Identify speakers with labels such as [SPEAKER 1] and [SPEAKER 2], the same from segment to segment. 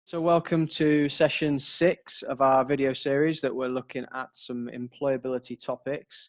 [SPEAKER 1] So welcome to session 6 of our video series that we're looking at some employability topics.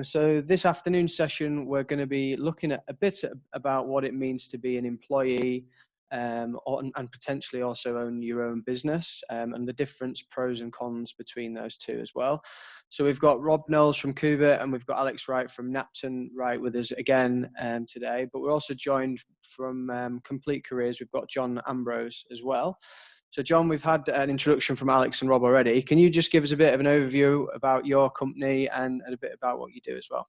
[SPEAKER 1] So this afternoon session, we're going to be looking at a bit about what it means to be an employee and potentially also own your own business and the difference, pros and cons between those two as well. So we've got Rob Knowles from Kuba and we've got Alex Wright from Napton Wright with us again today, but we're also joined from Complete Careers. We've got John Ambrose as well. So John, we've had an introduction from Alex and Rob already. Can you just give us a bit of an overview about your company and a bit about what you do as well?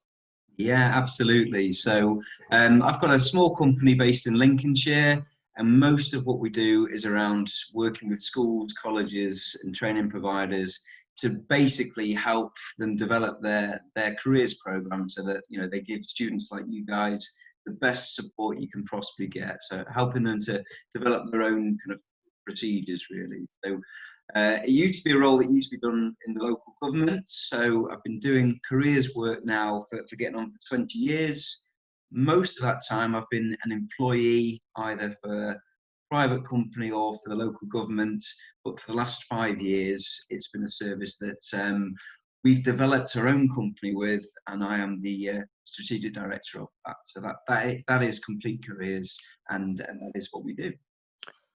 [SPEAKER 2] Yeah, absolutely. So I've got a small company based in Lincolnshire, and most of what we do is around working with schools, colleges, and training providers to basically help them develop their careers program, so that they give students like you guys the best support you can possibly get. So helping them to develop their own kind of procedures, really. So it used to be a role that used to be done in the local government. So I've been doing careers work now for getting on for 20 years. Most of that time I've been an employee either for a private company or for the local government. But for the last 5 years, it's been a service that we've developed our own company with, and I am the strategic director of that. So that is Complete Careers, and that is what we do.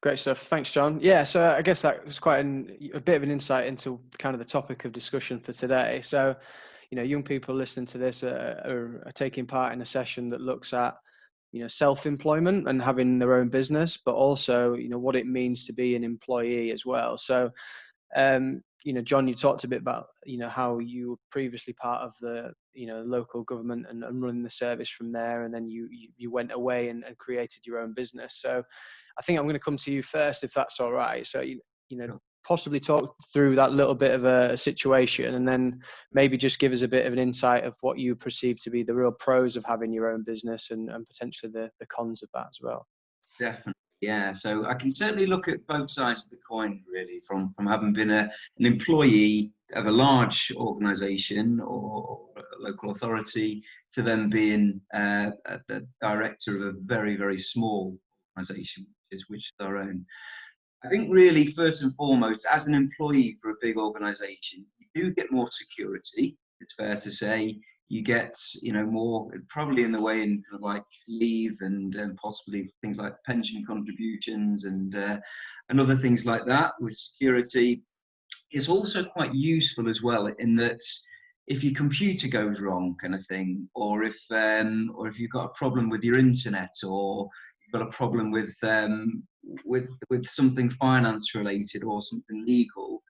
[SPEAKER 1] Great stuff. Thanks, John. Yeah, so I guess that was quite a bit of an insight into kind of the topic of discussion for today. So, young people listening to this are taking part in a session that looks at, self-employment and having their own business, but also, what it means to be an employee as well. So, John, you talked a bit about, how you were previously part of the, local government and running the service from there. And then you went away and created your own business. So I think I'm going to come to you first, if that's all right. So, possibly talk through that little bit of a situation, and then maybe just give us a bit of an insight of what you perceive to be the real pros of having your own business and potentially the cons of that as well.
[SPEAKER 2] Definitely, yeah. So I can certainly look at both sides of the coin, really, from having been an employee of a large organisation or a local authority to then being the director of a very, very small organisation, which is our own. I think really, first and foremost, as an employee for a big organisation, you do get more security. It's fair to say you get, more probably in the way in kind of like leave and possibly things like pension contributions and other things like that with security. It's also quite useful as well in that if your computer goes wrong, kind of thing, or if you've got a problem with your internet, or got a problem with something finance related or something legal,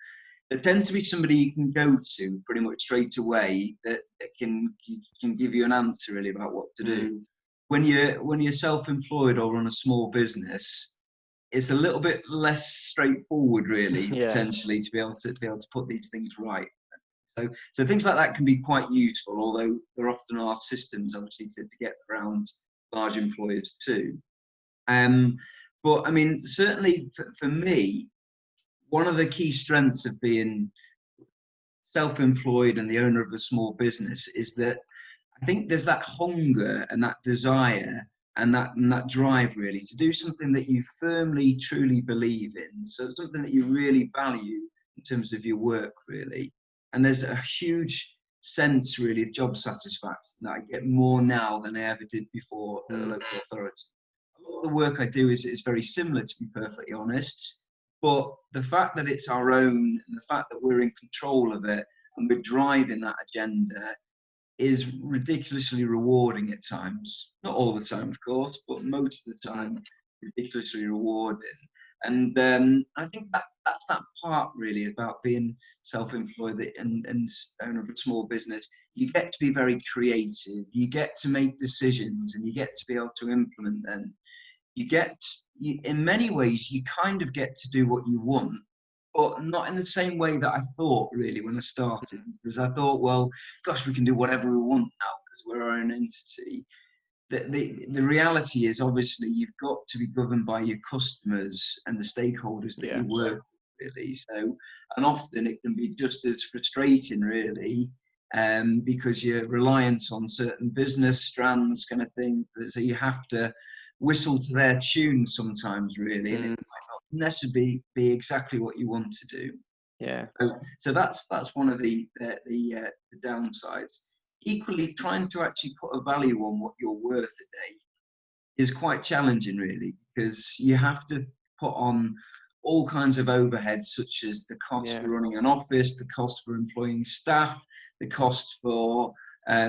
[SPEAKER 2] there tends to be somebody you can go to pretty much straight away that can give you an answer really about what to do. When you're self-employed or run a small business, it's a little bit less straightforward, really,
[SPEAKER 1] Yeah.
[SPEAKER 2] potentially, to be able to put these things right. So things like that can be quite useful, although there often are systems, obviously, to get around large employers too. But I mean, certainly for me, one of the key strengths of being self-employed and the owner of a small business is that I think there's that hunger and that desire and that drive, really, to do something that you firmly, truly believe in. So something that you really value in terms of your work, really. And there's a huge sense, really, of job satisfaction that I get more now than I ever did before at a local authority. A lot of the work I do is very similar, to be perfectly honest. But the fact that it's our own and the fact that we're in control of it and we're driving that agenda is ridiculously rewarding at times. Not all the time, of course, but most of the time, ridiculously rewarding. And I think that's that part, really, about being self-employed and owner of a small business. You get to be very creative. You get to make decisions, and you get to be able to implement them. In many ways, you kind of get to do what you want, but not in the same way that I thought, really, when I started. Because I thought, well, gosh, we can do whatever we want now because we're our own entity. The reality is, obviously, you've got to be governed by your customers and the stakeholders that you work with, really. So, and often it can be just as frustrating, really, because you're reliant on certain business strands, kind of thing. So you have to whistle to their tune sometimes, really, and it might not necessarily be exactly what you want to do.
[SPEAKER 1] Yeah.
[SPEAKER 2] So that's one of the downsides. Equally, trying to actually put a value on what you're worth a day is quite challenging, really, because you have to put on all kinds of overheads, such as the cost
[SPEAKER 1] Yeah.
[SPEAKER 2] for running an office, the cost for employing staff, the cost for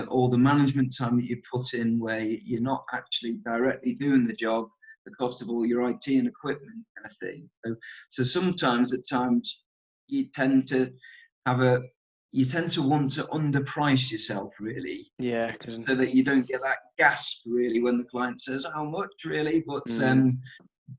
[SPEAKER 2] all the management time that you put in where you're not actually directly doing the job, the cost of all your IT and equipment kind of thing. So sometimes, at times, you tend to want to underprice yourself, really,
[SPEAKER 1] Yeah.
[SPEAKER 2] so that you don't get that gasp, really, when the client says, how much, really?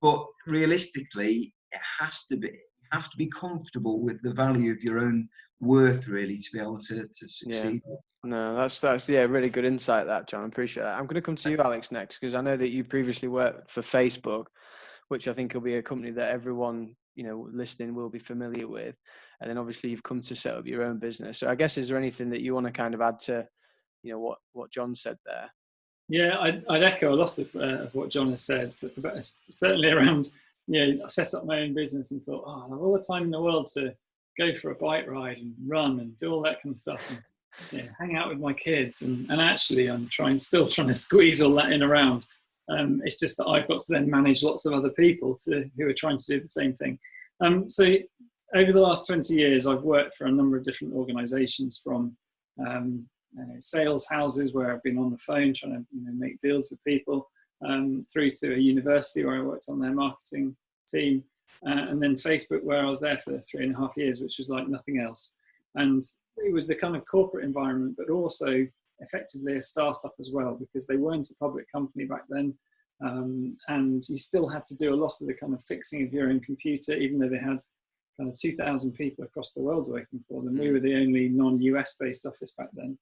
[SPEAKER 2] But realistically, it has to be. You have to be comfortable with the value of your own worth, really, to be able to
[SPEAKER 1] Yeah.
[SPEAKER 2] succeed.
[SPEAKER 1] No, that's yeah, really good insight, that, John. I appreciate that. I'm going to come to you, Alex, next, because I know that you previously worked for Facebook, which I think will be a company that everyone, you know, listening will be familiar with. And then obviously you've come to set up your own business. So I guess, is there anything that you want to kind of add to, you know, what John said there?
[SPEAKER 3] Yeah, I'd echo a lot of what John has said. Certainly around, you know, I set up my own business and thought, oh, I have all the time in the world to go for a bike ride and run and do all that kind of stuff, and, you know, hang out with my kids. And actually, I'm still trying to squeeze all that in around. It's just that I've got to then manage lots of other people who are trying to do the same thing. So over the last 20 years, I've worked for a number of different organisations, from sales houses where I've been on the phone trying to, you know, make deals with people, through to a university where I worked on their marketing team, and then Facebook, where I was there for 3.5 years, which was like nothing else. And it was the kind of corporate environment, but also effectively a startup as well, because they weren't a public company back then. And you still had to do a lot of the kind of fixing of your own computer, even though they had kind of 2,000 people across the world working for them. We were the only non-US based office back then.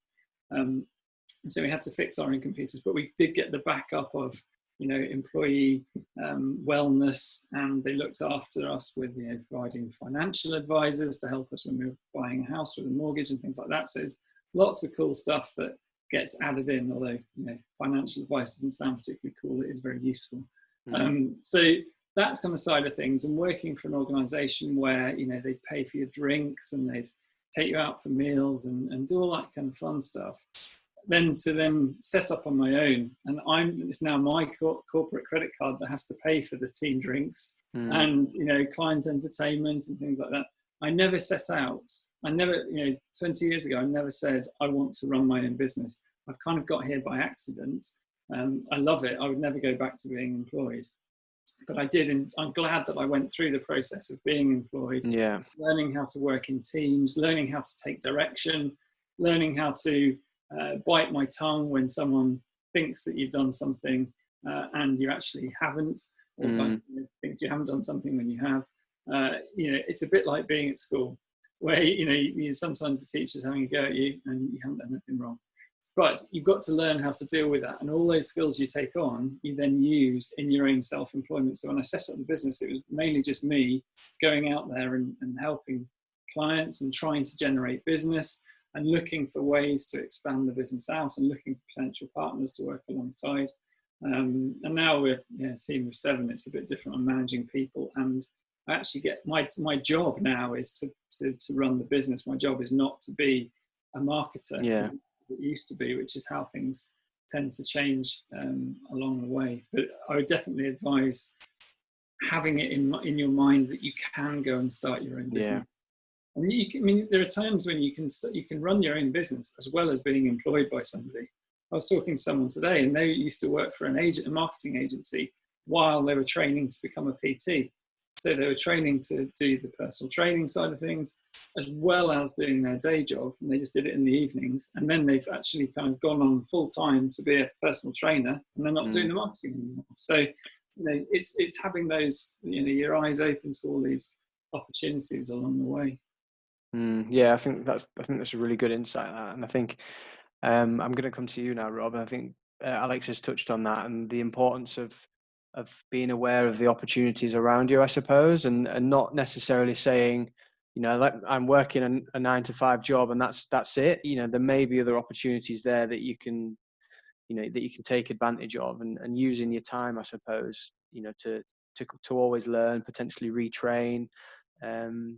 [SPEAKER 3] So we had to fix our own computers, but we did get the backup of, you know, employee wellness, and they looked after us with, you know, providing financial advisors to help us when we were buying a house with a mortgage and things like that. So lots of cool stuff that gets added in, although, you know, financial advice doesn't sound particularly cool. It is very useful. So that's kind of side of things, and working for an organization where, you know, they'd pay for your drinks and they'd take you out for meals and do all that kind of fun stuff. Then to set up on my own, and it's now my corporate credit card that has to pay for the team drinks and, you know, client entertainment and things like that. I never set out. I never, you know, 20 years ago, I never said I want to run my own business. I've kind of got here by accident. I love it. I would never go back to being employed, but I did, and I'm glad that I went through the process of being employed. Yeah, learning how to work in teams, learning how to take direction, learning how to bite my tongue when someone thinks that you've done something and you actually haven't, or thinks you haven't done something when you have. You know, it's a bit like being at school, where, you know, sometimes the teacher's having a go at you and you haven't done anything wrong. But you've got to learn how to deal with that. And all those skills you take on, you then use in your own self-employment. So when I set up the business, it was mainly just me going out there and helping clients and trying to generate business and looking for ways to expand the business out and looking for potential partners to work alongside. And now we're a team of 7. It's a bit different. I'm managing people, and I actually get my job now is to run the business. My job is not to be a marketer. Yeah. It used to be, which is how things tend to change along the way. But I would definitely advise having it in your mind that you can go and start your own business. Yeah. And there are times when you can run your own business as well as being employed by somebody. I was talking to someone today, and they used to work for a marketing agency while they were training to become a PT. So they were training to do the personal training side of things, as well as doing their day job. And they just did it in the evenings. And then they've actually kind of gone on full time to be a personal trainer, and they're not doing the marketing anymore. So, you know, it's having those, you know, your eyes open to all these opportunities along the way.
[SPEAKER 1] Yeah, I think that's a really good insight. And I think I'm going to come to you now, Rob. I think Alex has touched on that, and the importance of being aware of the opportunities around you, I suppose, and not necessarily saying, you know, like, I'm working a 9-to-5 job and that's it. You know, there may be other opportunities there that you can take advantage of, and using your time, I suppose, you know, to to always learn, potentially retrain.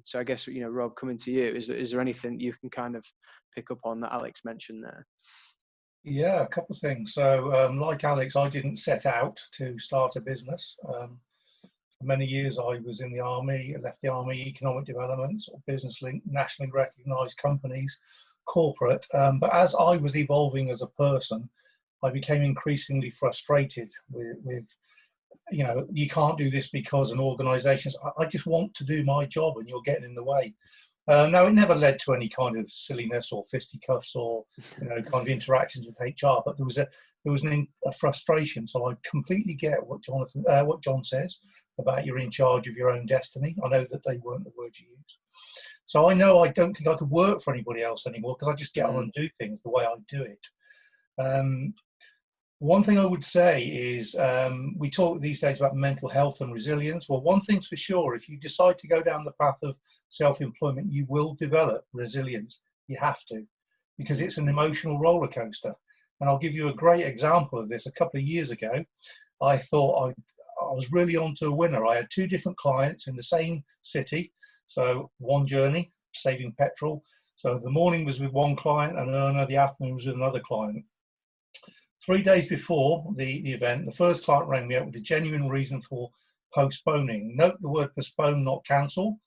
[SPEAKER 1] So I guess, Rob, coming to you, is there anything you can kind of pick up on that Alex mentioned there?
[SPEAKER 4] Yeah, a couple of things. So, like Alex, I didn't set out to start a business. For many years, I was in the army. I left the army, economic development, or business link, nationally recognised companies, corporate. But as I was evolving as a person, I became increasingly frustrated with you can't do this because an organisation. I just want to do my job, and you're getting in the way. Now, it never led to any kind of silliness or fisticuffs or kind of interactions with HR, but there was a frustration. So I completely get what John says about you're in charge of your own destiny. I know that they weren't the words you used. So I know I don't think I could work for anybody else anymore, because I just get on and do things the way I do it. One thing I would say is we talk these days about mental health and resilience. Well, one thing's for sure, if you decide to go down the path of self-employment, you will develop resilience. You have to, because it's an emotional roller coaster. And I'll give you a great example of this. A couple of years ago, I thought I was really onto a winner. I had 2 different clients in the same city. So one journey, saving petrol. So the morning was with one client, and the afternoon was with another client. 3 days before the event, the first client rang me up with a genuine reason for postponing. Note the word postpone, not cancel.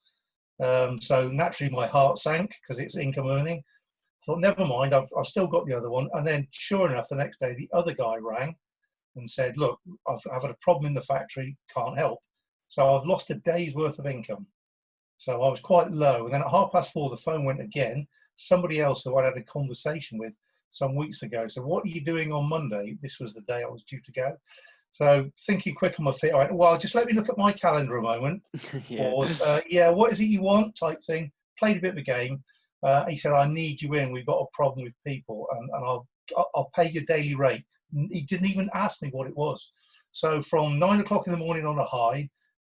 [SPEAKER 4] So naturally my heart sank, because it's income earning. I thought, never mind, I've still got the other one. And then sure enough, the next day, the other guy rang and said, look, I've had a problem in the factory, can't help. So I've lost a day's worth of income. So I was quite low. And then at 4:30, the phone went again. Somebody else who I had a conversation with some weeks ago. So what are you doing on Monday? This was the day I was due to go. So thinking quick on my feet, I went, well, just let me look at my calendar a moment.
[SPEAKER 1] Yeah.
[SPEAKER 4] Or, what is it you want, type thing. Played a bit of a game. He said, I need you in. We've got a problem with people, and I'll pay your daily rate. He didn't even ask me what it was. So from 9 o'clock in the morning on a high,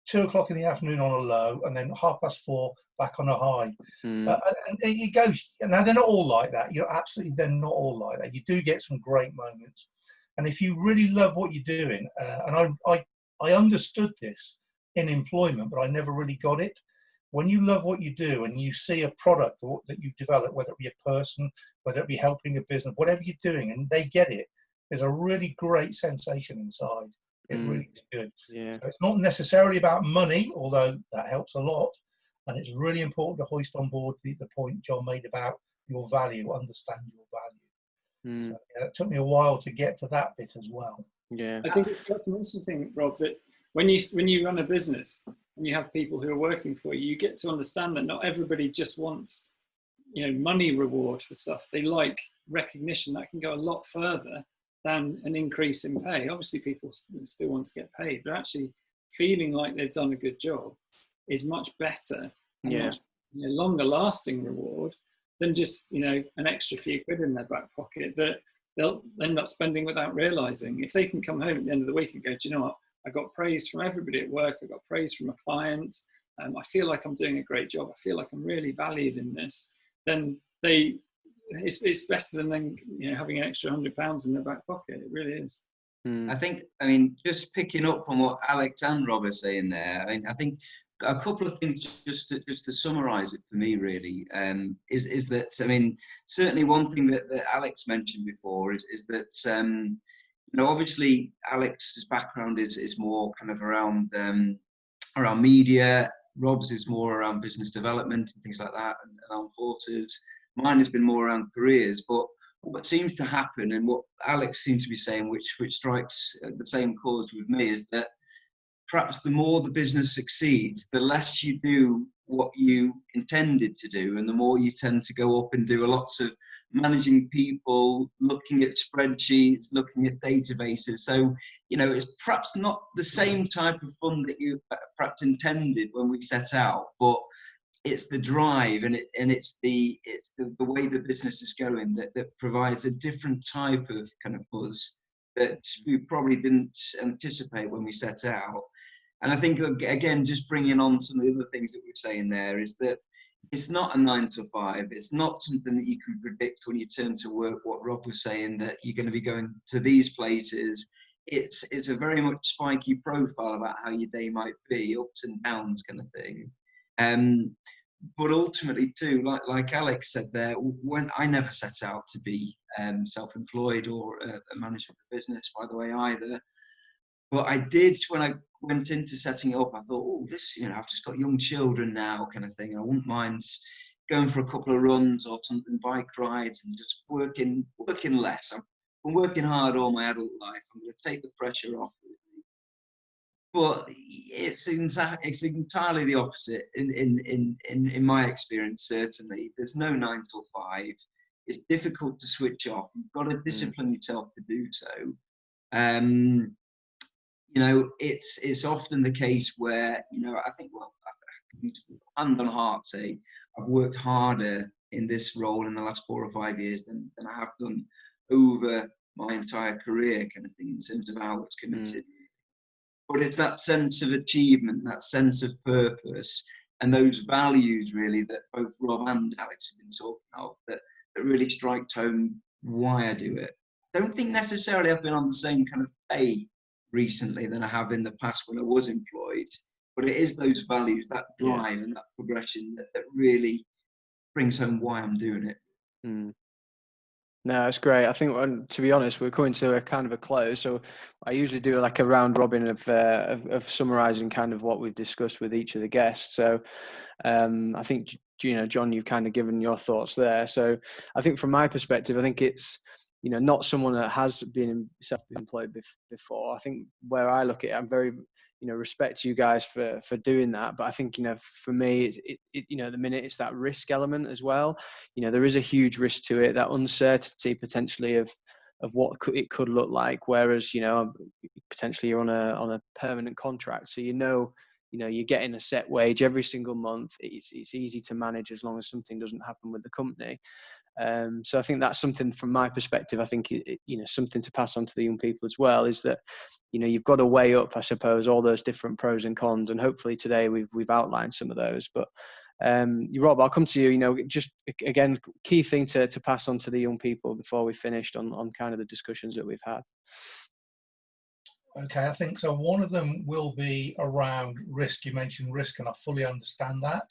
[SPEAKER 4] 2 o'clock in the afternoon on a low, and then 4:30 back on a high. And it goes. Now, they're not all like that. They're not all like that. You do get some great moments. And if you really love what you're doing, and I understood this in employment, but I never really got it. When you love what you do and you see a product that you've developed, whether it be a person, whether it be helping a business, whatever you're doing, and they get it, there's a really great sensation inside. It really is good.
[SPEAKER 1] Yeah.
[SPEAKER 4] So it's not necessarily about money, although that helps a lot. And it's really important to hoist on board the point John made about your value, understand your value. So it took me a while to get to that bit as well.
[SPEAKER 1] Yeah.
[SPEAKER 3] I think that's an interesting thing, Rob, that when you run a business and you have people who are working for you, you get to understand that not everybody just wants, money reward for stuff. They like recognition. That can go a lot further than an increase in pay. Obviously, people still want to get paid, but actually feeling like they've done a good job is much better and much longer lasting reward than just an extra few quid in their back pocket that they'll end up spending without realizing. If they can come home at the end of the week and go, do you know what, I got praise from everybody at work, I got praise from a client, I feel like I'm doing a great job, I feel like I'm really valued in this, then it's better than having an extra £100 in their back pocket. It really is.
[SPEAKER 2] I think, just picking up on what Alex and Rob are saying there, I think a couple of things just to summarise it for me really, is that, certainly one thing that Alex mentioned before is that, obviously Alex's background is more kind of around media, Rob's is more around business development and things like that, and armed forces. Mine has been more around careers, but what seems to happen, and what Alex seems to be saying, which strikes the same chord with me, is that perhaps the more the business succeeds, the less you do what you intended to do, and the more you tend to go up and do lots of managing people, looking at spreadsheets, looking at databases. So, it's perhaps not the same type of fun that you perhaps intended when we set out, but it's the drive and it's the way the business is going that provides a different type of kind of buzz that we probably didn't anticipate when we set out. And I think, again, just bringing on some of the other things that we're saying there, is that it's not a 9 to 5. It's not something that you can predict when you turn to work. What Rob was saying, that you're going to be going to these places, it's a very much spiky profile about how your day might be, ups and downs kind of thing. But ultimately too, like Alex said there, when I never set out to be self-employed or a manager of a business, by the way, either. But I did, when I went into setting it up, I thought, oh, this, I've just got young children now, kind of thing. I wouldn't mind going for a couple of runs or something, bike rides, and just working less. I've been working hard all my adult life. I'm going to take the pressure off. But it's entirely the opposite in my experience. Certainly, there's no 9 till 5. It's difficult to switch off. You've got to discipline yourself to do so. It's often the case where I think, well, hand on heart say I've worked harder in this role in the last 4 or 5 years than I have done over my entire career, kind of thing, in terms of hours committed. But it's that sense of achievement, that sense of purpose, and those values really that both Rob and Alex have been talking of that really strike home why I do it. I don't think necessarily I've been on the same kind of pay recently than I have in the past when I was employed, but it is those values, that drive and that progression that really brings home why I'm doing it.
[SPEAKER 1] No, it's great. I think, to be honest, we're coming to a kind of a close. So I usually do like a round robin of summarising kind of what we've discussed with each of the guests. So I think, John, you've kind of given your thoughts there. So I think from my perspective, I think it's, not someone that has been self-employed before. I think where I look at it, I'm very, respect you guys for doing that. But I think, for me, at the minute, it's that risk element as well. There is a huge risk to it, that uncertainty potentially of what it could look like. Whereas, potentially you're on a permanent contract. So, you're getting a set wage every single month. It's easy to manage as long as something doesn't happen with the company. So I think that's something from my perspective, I think, something to pass on to the young people as well, is that, you've got to weigh up, I suppose, all those different pros and cons. And hopefully today we've outlined some of those. But Rob, I'll come to you, just again, key thing to pass on to the young people before we finished on kind of the discussions that we've had.
[SPEAKER 4] Okay, I think so. One of them will be around risk. You mentioned risk, and I fully understand that.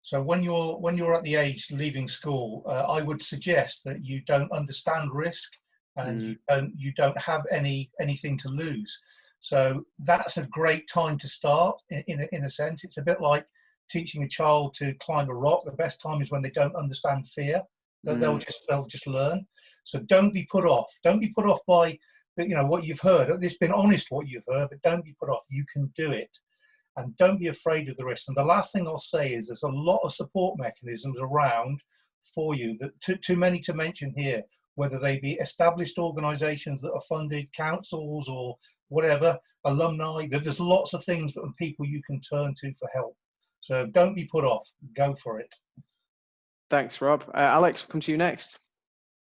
[SPEAKER 4] So when you're at the age leaving school, I would suggest that you don't understand risk, and you don't have anything to lose. So that's a great time to start. In a sense, it's a bit like teaching a child to climb a rock. The best time is when they don't understand fear. They'll just learn. So don't be put off. Don't be put off by what you've heard. It's been honest what you've heard, but don't be put off. You can do it. And don't be afraid of the risk. And the last thing I'll say is there's a lot of support mechanisms around for you, that too many to mention here, whether they be established organisations that are funded, councils or whatever, alumni. There's lots of things and people you can turn to for help. So don't be put off. Go for it.
[SPEAKER 1] Thanks, Rob. Alex, we'll come to you next.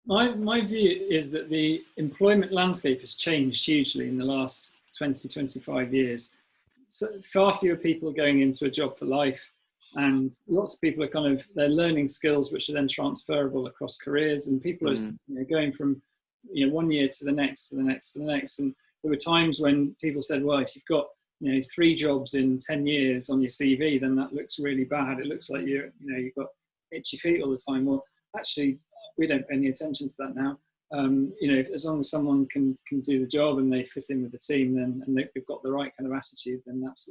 [SPEAKER 3] My view is that the employment landscape has changed hugely in the last 20, 25 years. So far fewer people are going into a job for life, and lots of people are they're learning skills which are then transferable across careers, and people are going from 1 year to the next, to the next, to the next. And there were times when people said, well, if you've got 3 jobs in 10 years on your CV, then that looks really bad. It looks like you've got itchy feet all the time. Well, actually, we don't pay any attention to that now. As long as someone can do the job and they fit in with the team, then and they've got the right kind of attitude, then that's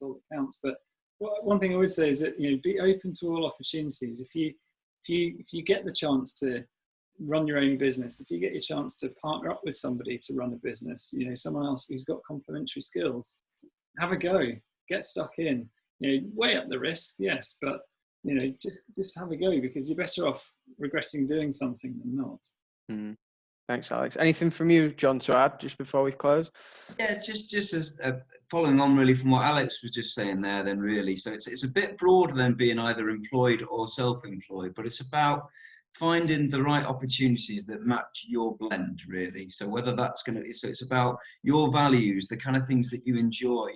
[SPEAKER 3] all that counts. But one thing I would say is that be open to all opportunities. If you get the chance to run your own business, if you get your chance to partner up with somebody to run a business, someone else who's got complementary skills, have a go, get stuck in. Weigh up the risk, yes, but just have a go, because you're better off regretting doing something than not.
[SPEAKER 1] Thanks, Alex. Anything from you, John, to add just before we close?
[SPEAKER 2] Yeah, just as following on really from what Alex was just saying there, then really. So it's a bit broader than being either employed or self-employed, but it's about finding the right opportunities that match your blend, really. So whether that's it's about your values, the kind of things that you enjoy,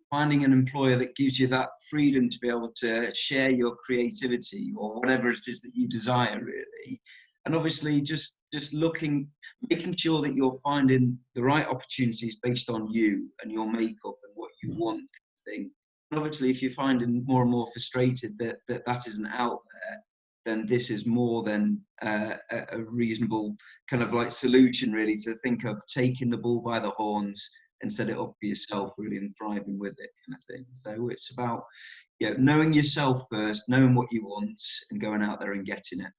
[SPEAKER 2] finding an employer that gives you that freedom to be able to share your creativity or whatever it is that you desire, really. And obviously just making sure that you're finding the right opportunities based on you and your makeup and what you want thing. And obviously if you're finding more and more frustrated that isn't out there, then this is more than a reasonable kind of like solution really, to think of taking the bull by the horns and set it up for yourself really, and thriving with it kind of thing. So it's about knowing yourself first, knowing what you want and going out there and getting it.